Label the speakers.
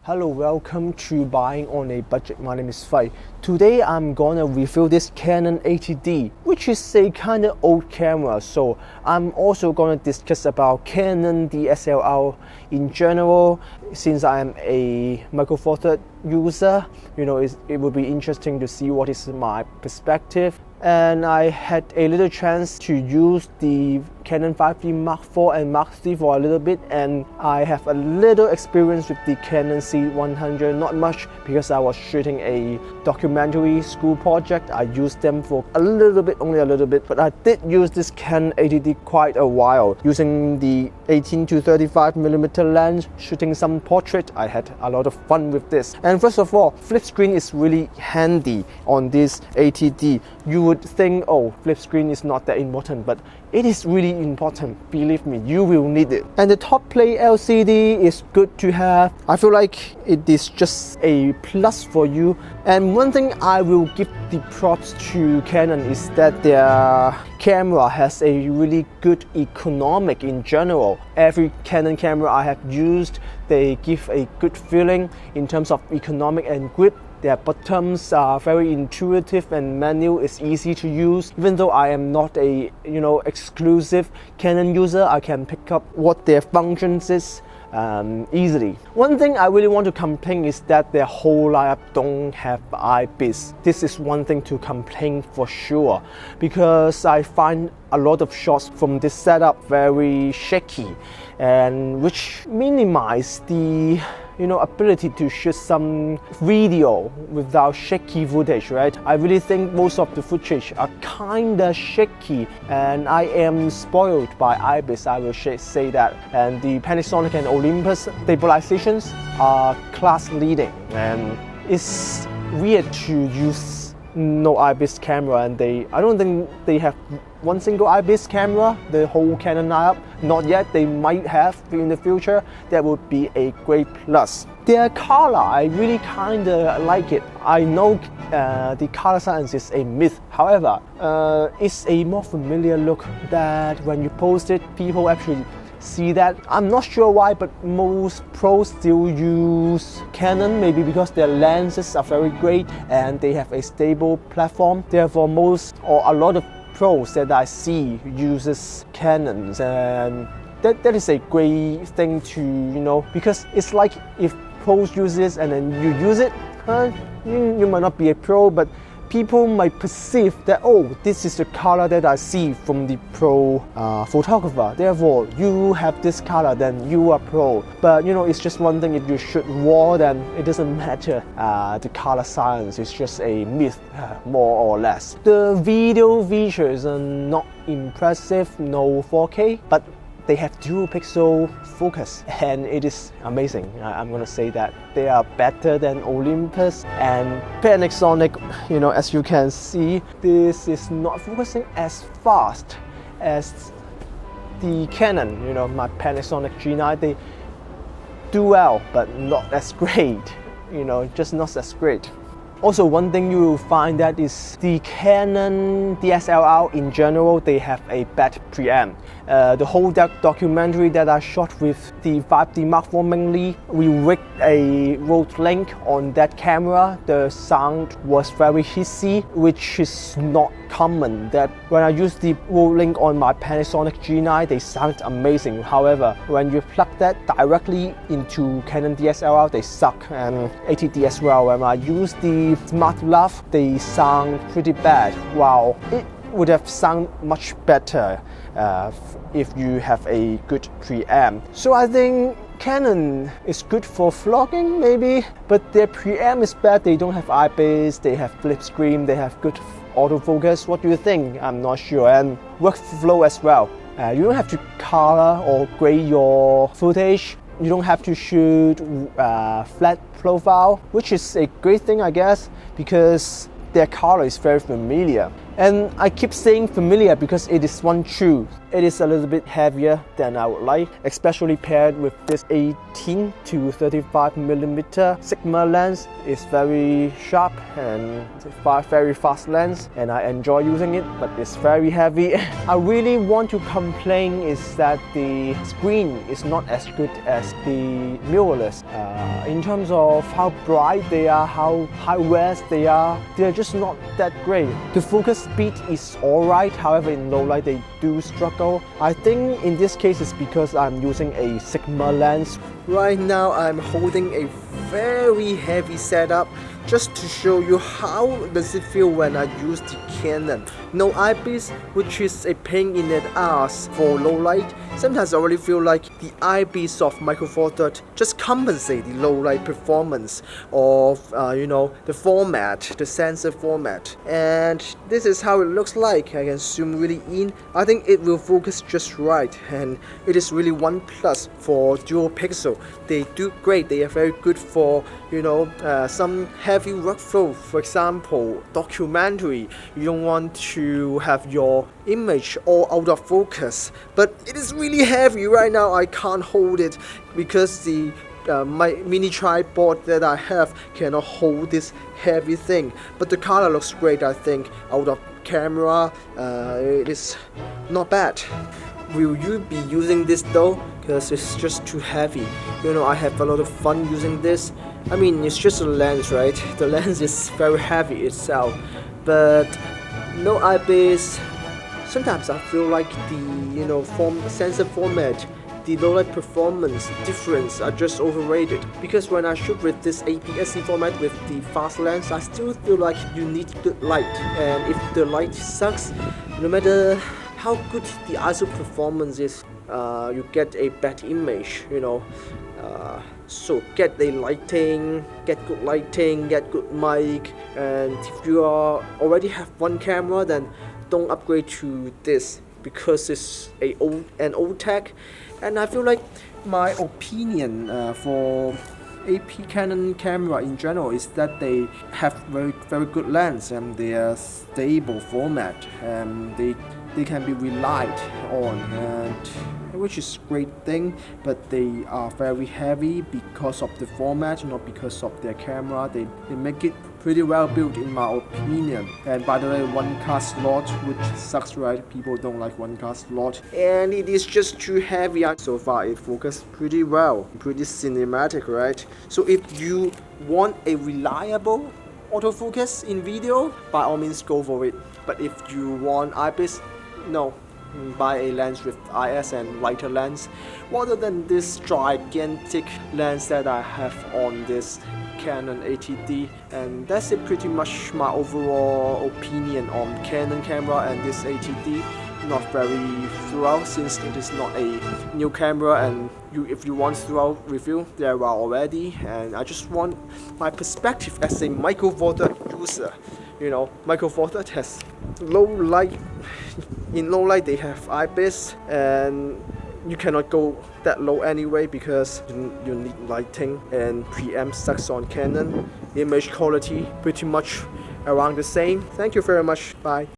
Speaker 1: Hello, welcome to Buying on a Budget. My name is Fai. Today I'm gonna review this Canon 80D, which is a kind of old camera. So I'm also gonna discuss about Canon DSLR in general. Since I'm a Micro Four Thirds user, it would be interesting to see what is my perspective. And I had a little chance to use the Canon 5D Mark IV and Mark III for a little bit, and I have a little experience with the Canon C100, not much because I was shooting a documentary school project. I used them for a little bit, only a little bit, but I did use this Canon 80D quite a while, using the 18 to 35mm lens, shooting some portrait. I had a lot of fun with this. And first of all, flip screen is really handy on this 80D. You would think, oh, flip screen is not that important, but it is really important. Believe me, you will need it. And the top plate LCD is good to have. I feel like it is just a plus for you. And one thing I will give the props to Canon is that their camera has a really good economic in general. Every Canon camera I have used, they give a good feeling in terms of economic and grip. Their buttons are very intuitive and menu is easy to use. Even though I am not a exclusive Canon user, I can pick up what their functions is easily. One thing I really want to complain is that their whole lineup don't have APS-C. This is one thing to complain for sure, because I find a lot of shots from this setup very shaky, and which minimize the ability to shoot some video without shaky footage, right? I really think most of the footage are kinda shaky, and I am spoiled by APS-C, I will say that. And the Panasonic and Olympus stabilizations are class leading, and it's weird to use no APS-C camera, and I don't think they have one single APS-C camera, the whole Canon lineup. Not yet, they might have in the future. That would be a great plus. Their color, I really kinda like it. I know the color science is a myth. However, it's a more familiar look that when you post it, people actually see that. I'm not sure why, but most pros still use Canon, maybe because their lenses are very great and they have a stable platform. Therefore, most or a lot of pros that I see uses Canons, and that is a great thing to because it's like if pros use this and then you use it, you might not be a pro, but people might perceive that, oh, this is the color that I see from the pro photographer. Therefore, you have this color, then you are pro. But it's just one thing. If you shoot raw, then it doesn't matter. The color science is just a myth, more or less. The video features are not impressive, no 4K, but they have dual pixel focus, and it is amazing. I'm gonna say that they are better than Olympus and Panasonic. As you can see, this is not focusing as fast as the Canon. My Panasonic G9, they do well, but not as great. Just not as great. Also, one thing you will find that is the Canon DSLR in general, they have a bad preamp. The whole documentary that I shot with the 5D Mark IV mainly, we rigged a Rode link on that camera. The sound was very hissy, which is not common. That when I use the Rode link on my Panasonic G9, they sound amazing. However, when you plug that directly into Canon DSLR, they suck, and 80D as well. When I use the Smart Lav, they sound pretty bad. Wow, it would have sounded much better if you have a good preamp. So I think Canon is good for vlogging maybe, but their preamp is bad. They don't have APS-C, they have flip screen, they have good autofocus. What do you think? I'm not sure. And workflow as well. You don't have to color or grade your footage. You don't have to shoot flat profile, which is a great thing, I guess, because their color is very familiar. And I keep saying familiar because it is one true. It is a little bit heavier than I would like, especially paired with this 18 to 35mm Sigma lens. It's very sharp and very fast lens, and I enjoy using it, but it's very heavy. I really want to complain is that the screen is not as good as the mirrorless. In terms of how bright they are, how high res they are, they're just not that great. The focus speed is alright, however in low light they do struggle. I think in this case it's because I'm using a Sigma lens. Right now I'm holding a very heavy setup just to show you how does it feel when I use the Canon. No eyepiece, which is a pain in the ass for low light. Sometimes I really feel like the eyepiece of Micro Four Third just compensate the low light performance of the format, the sensor format. And this is how it looks like. I can zoom really in. I think it will focus just right, and it is really one plus for dual pixel. They do great. They are very good for some heavy workflow. For example, documentary. You don't want to have your image all out of focus, but it is really heavy right now. I can't hold it because the my mini tripod that I have cannot hold this heavy thing. But the color looks great. I think out of camera, it is not bad. Will you be using this though? Because it's just too heavy. I have a lot of fun using this. I mean, it's just a lens, right? The lens is very heavy itself, but no eyepiece. Sometimes I feel like the sensor format, the low light performance difference are just overrated. Because when I shoot with this APS-C format with the fast lens, I still feel like you need good light. And if the light sucks, no matter how good the ISO performance is, you get a bad image. So get good lighting, get good mic. And if you already have one camera, then don't upgrade to this because it's an old tech. And I feel like my opinion for Canon camera in general is that they have very good lens, and they are stable format, and they can be relied on, and which is a great thing. But they are very heavy because of the format, not because of their camera. They make it pretty well built in my opinion. And by the way, one card slot, which sucks, right? People don't like one card slot, and it is just too heavy. So far it focused pretty well, pretty cinematic, right? So if you want a reliable autofocus in video, by all means go for it. But if you want eyepiece, no, buy a lens with IS and lighter lens rather than this gigantic lens that I have on this Canon 80D. And that's it, pretty much my overall opinion on Canon camera and this 80D. Not very thorough since it is not a new camera, and if you want thorough review, there are already. And I just want my perspective as a Micro Four Third user. Micro Four Third has low light. In low light they have eyepiece, and you cannot go that low anyway because you need lighting, and preamp sucks on Canon. Image quality pretty much around the same. Thank you very much. Bye.